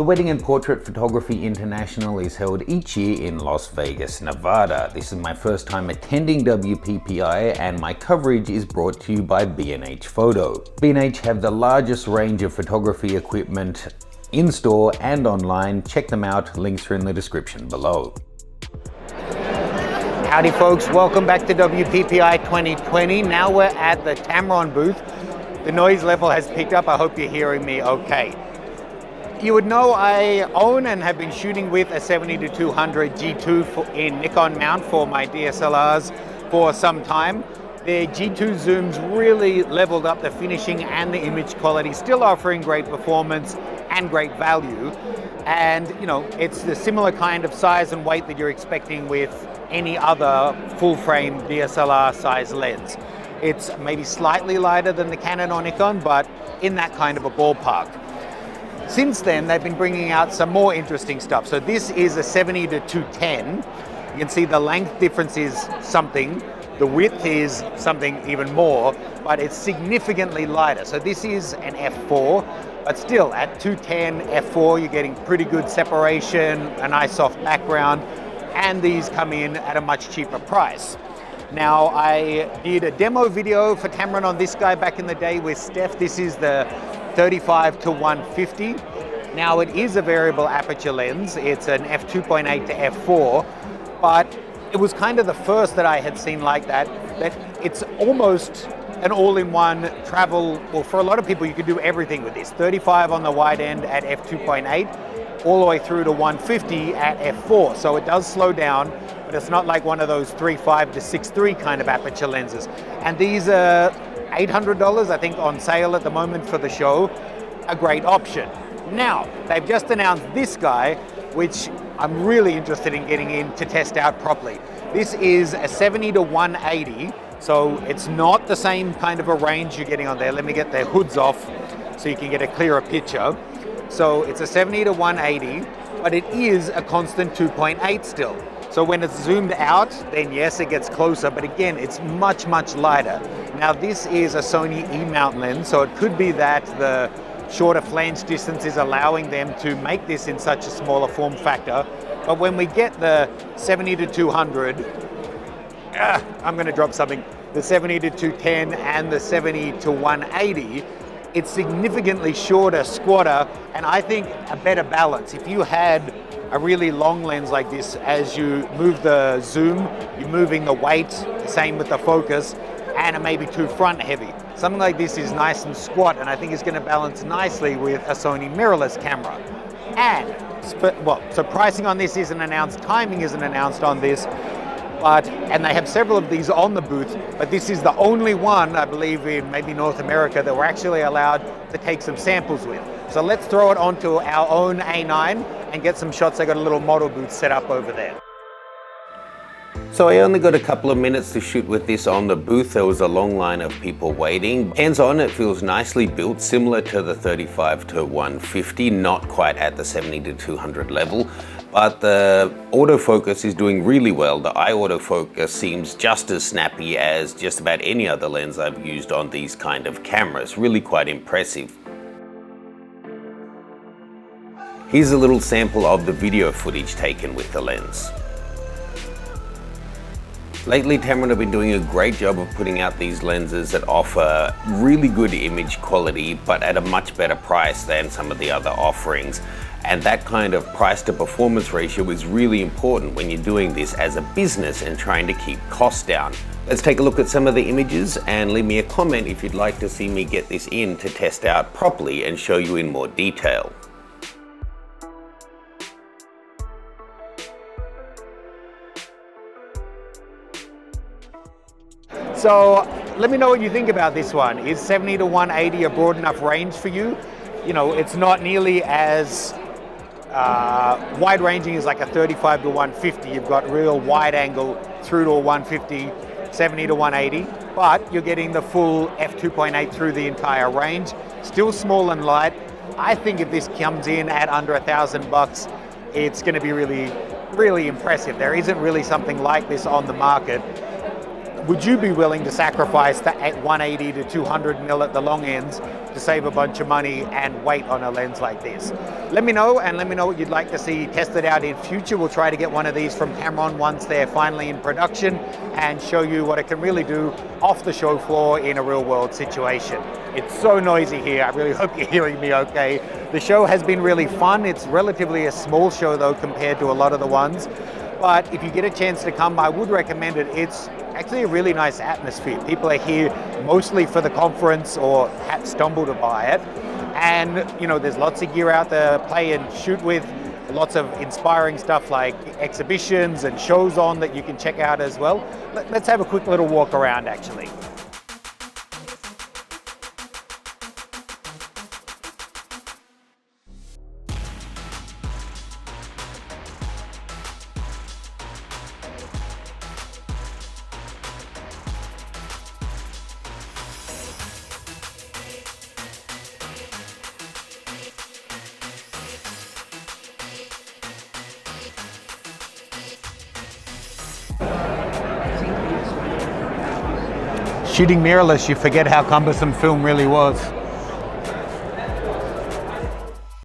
The Wedding and Portrait Photography International is held each year in Las Vegas, Nevada. This is my first time attending WPPI and my coverage is brought to you by B&H Photo. B&H have the largest range of photography equipment in-store and online. Check them out, links are in the description below. Howdy folks, welcome back to WPPI 2020. Now we're at the Tamron booth. The noise level has picked up, I hope you're hearing me okay. You would know I own and have been shooting with a 70-200 G2 in Nikon mount for my DSLRs for some time. The G2 zooms really leveled up the finishing and the image quality, still offering great performance and great value. And you know, it's the similar kind of size and weight that you're expecting with any other full frame DSLR size lens. It's maybe slightly lighter than the Canon or Nikon, but in that kind of a ballpark. Since then, they've been bringing out some more interesting stuff. So this is a 70-210. You can see the length difference is something, the width is something even more, but it's significantly lighter. So this is an f4, but still at 210 f4, you're getting pretty good separation, a nice soft background, and these come in at a much cheaper price. Now, I did a demo video for Tamron on this guy back in the day with Steph. This is the 35-150. Now it is a variable aperture lens. It's an f2.8 to f4, but it was kind of the first that I had seen like that it's almost an all-in-one travel. Well, for a lot of people, you can do everything with this. 35 on the wide end at f2.8, all the way through to 150 at f4. So it does slow down, but it's not like one of those 3.5 to 6.3 kind of aperture lenses. And these are $800, I think, on sale at the moment for the show. A great option. Now, they've just announced this guy, which I'm really interested in getting in to test out properly. This is a 70-180, so it's not the same kind of a range you're getting on there. Let me get their hoods off so you can get a clearer picture. So it's a 70-180, but it is a constant 2.8 still. So when it's zoomed out, then yes, it gets closer, but again, it's much, much lighter. Now this is a Sony E-mount lens, so it could be that the shorter flange distance is allowing them to make this in such a smaller form factor. But when we get the 70-200, I'm gonna drop something, the 70-210 and the 70-180, it's significantly shorter, squatter, and I think a better balance. If you had a really long lens like this, as you move the zoom, you're moving the weight, same with the focus, and it may be too front heavy. Something like this is nice and squat, and I think it's gonna balance nicely with a Sony mirrorless camera. And, well, so pricing on this isn't announced, timing isn't announced on this, and they have several of these on the booth, but this is the only one, I believe, in maybe North America that we're actually allowed to take some samples with. So let's throw it onto our own A9 and get some shots. I got a little model booth set up over there. So I only got a couple of minutes to shoot with this on the booth. There was a long line of people waiting. Hands-on, it feels nicely built, similar to the 35-150, not quite at the 70-200 level. But the autofocus is doing really well. The eye autofocus seems just as snappy as just about any other lens I've used on these kind of cameras. Really quite impressive. Here's a little sample of the video footage taken with the lens. Lately, Tamron have been doing a great job of putting out these lenses that offer really good image quality, but at a much better price than some of the other offerings. And that kind of price to performance ratio is really important when you're doing this as a business and trying to keep costs down. Let's take a look at some of the images and leave me a comment if you'd like to see me get this in to test out properly and show you in more detail. So let me know what you think about this one. Is 70-180 a broad enough range for you? You know, it's not nearly as wide ranging as like a 35-150. You've got real wide angle through to a 150, 70-180, but you're getting the full f2.8 through the entire range. Still small and light. I think if this comes in at under $1,000, it's going to be really, really impressive. There isn't really something like this on the market. would you be willing to sacrifice the 180 to 200 mil at the long ends to save a bunch of money and wait on a lens like this? Let me know, and let me know what you'd like to see tested out in future. We'll try to get one of these from Tamron once they're finally in production and show you what it can really do off the show floor in a real world situation. It's so noisy here. I really hope you're hearing me okay. The show has been really fun. It's relatively a small show though compared to a lot of the ones. But if you get a chance to come, I would recommend it. It's actually a really nice atmosphere. People are here mostly for the conference or have stumbled to buy it. And you know, there's lots of gear out there to play and shoot with, lots of inspiring stuff like exhibitions and shows on that you can check out as well. Let's have a quick little walk around actually. Shooting mirrorless, you forget how cumbersome film really was.